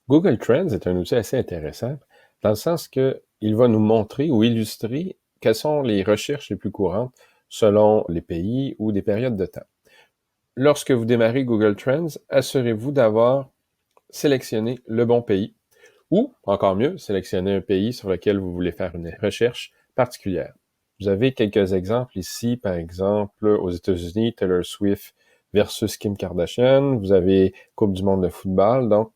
Google Trends est un outil assez intéressant dans le sens que il va nous montrer ou illustrer quelles sont les recherches les plus courantes selon les pays ou des périodes de temps. Lorsque vous démarrez Google Trends, assurez-vous d'avoir sélectionné le bon pays ou, encore mieux, sélectionner un pays sur lequel vous voulez faire une recherche particulière. Vous avez quelques exemples ici, par exemple, aux États-Unis, Taylor Swift versus Kim Kardashian. Vous avez Coupe du monde de football. Donc,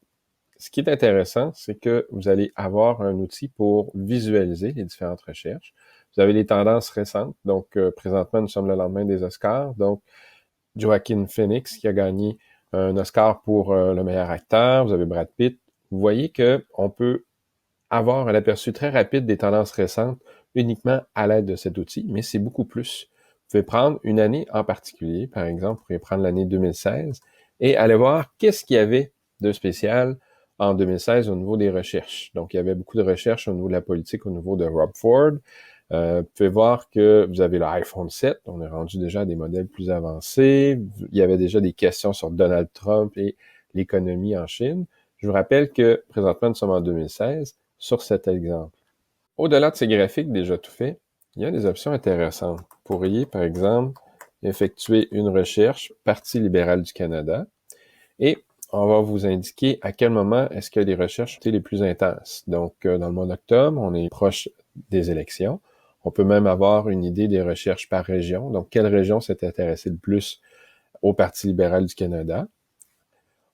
ce qui est intéressant, c'est que vous allez avoir un outil pour visualiser les différentes recherches. Vous avez les tendances récentes. Donc, présentement, nous sommes le lendemain des Oscars. Donc, Joaquin Phoenix qui a gagné un Oscar pour le meilleur acteur. Vous avez Brad Pitt. Vous voyez que on peut avoir un aperçu très rapide des tendances récentes uniquement à l'aide de cet outil, mais c'est beaucoup plus. Vous pouvez prendre une année en particulier, par exemple, vous pouvez prendre l'année 2016 et aller voir qu'est-ce qu'il y avait de spécial en 2016 au niveau des recherches. Donc, il y avait beaucoup de recherches au niveau de la politique, au niveau de Rob Ford. Vous pouvez voir que vous avez l'iPhone 7, on est rendu déjà à des modèles plus avancés. Il y avait déjà des questions sur Donald Trump et l'économie en Chine. Je vous rappelle que présentement, nous sommes en 2016 sur cet exemple. Au-delà de ces graphiques déjà tout faits, il y a des options intéressantes. Vous pourriez, par exemple, effectuer une recherche Parti libéral du Canada et on va vous indiquer à quel moment est-ce que les recherches ont été les plus intenses. Donc, dans le mois d'octobre, on est proche des élections. On peut même avoir une idée des recherches par région. Donc, quelle région s'est intéressée le plus au Parti libéral du Canada?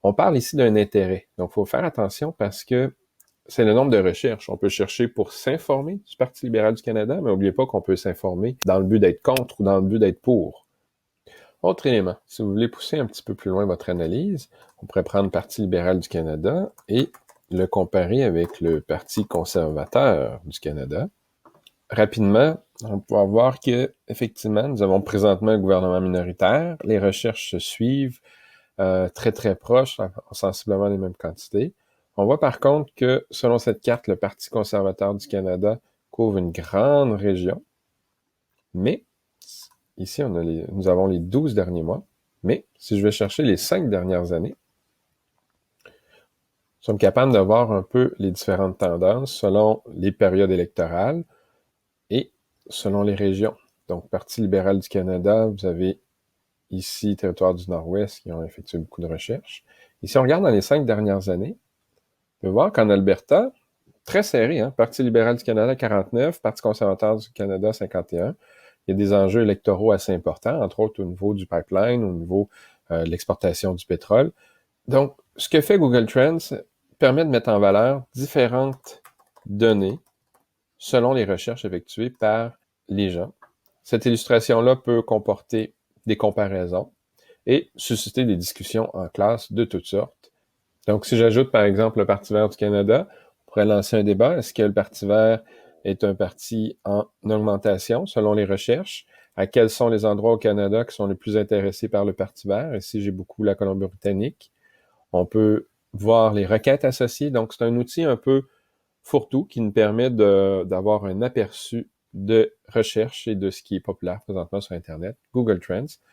On parle ici d'un intérêt. Donc, il faut faire attention parce que c'est le nombre de recherches. On peut chercher pour s'informer du Parti libéral du Canada, mais n'oubliez pas qu'on peut s'informer dans le but d'être contre ou dans le but d'être pour. Autre élément, si vous voulez pousser un petit peu plus loin votre analyse, on pourrait prendre le Parti libéral du Canada et le comparer avec le Parti conservateur du Canada. Rapidement, on peut voir que, effectivement, nous avons présentement un gouvernement minoritaire. Les recherches se suivent très, très proches, sensiblement les mêmes quantités. On voit par contre que, selon cette carte, le Parti conservateur du Canada couvre une grande région, mais ici, nous avons les 12 derniers mois, mais si je vais chercher les 5 dernières années, nous sommes capables de voir un peu les différentes tendances selon les périodes électorales et selon les régions. Donc, Parti libéral du Canada, vous avez ici Territoire du Nord-Ouest qui ont effectué beaucoup de recherches. Et si on regarde dans les 5 dernières années, on peut voir qu'en Alberta, très serré, hein? Parti libéral du Canada 49, Parti conservateur du Canada 51. Il y a des enjeux électoraux assez importants, entre autres au niveau du pipeline, au niveau de l'exportation du pétrole. Donc, ce que fait Google Trends permet de mettre en valeur différentes données selon les recherches effectuées par les gens. Cette illustration-là peut comporter des comparaisons et susciter des discussions en classe de toutes sortes. Donc, si j'ajoute par exemple le Parti vert du Canada, on pourrait lancer un débat. Est-ce que le Parti vert est un parti en augmentation selon les recherches? À quels sont les endroits au Canada qui sont les plus intéressés par le Parti vert? Ici, j'ai beaucoup la Colombie-Britannique. On peut voir les requêtes associées. Donc, c'est un outil un peu fourre-tout qui nous permet d'avoir un aperçu de recherche et de ce qui est populaire présentement sur Internet, Google Trends.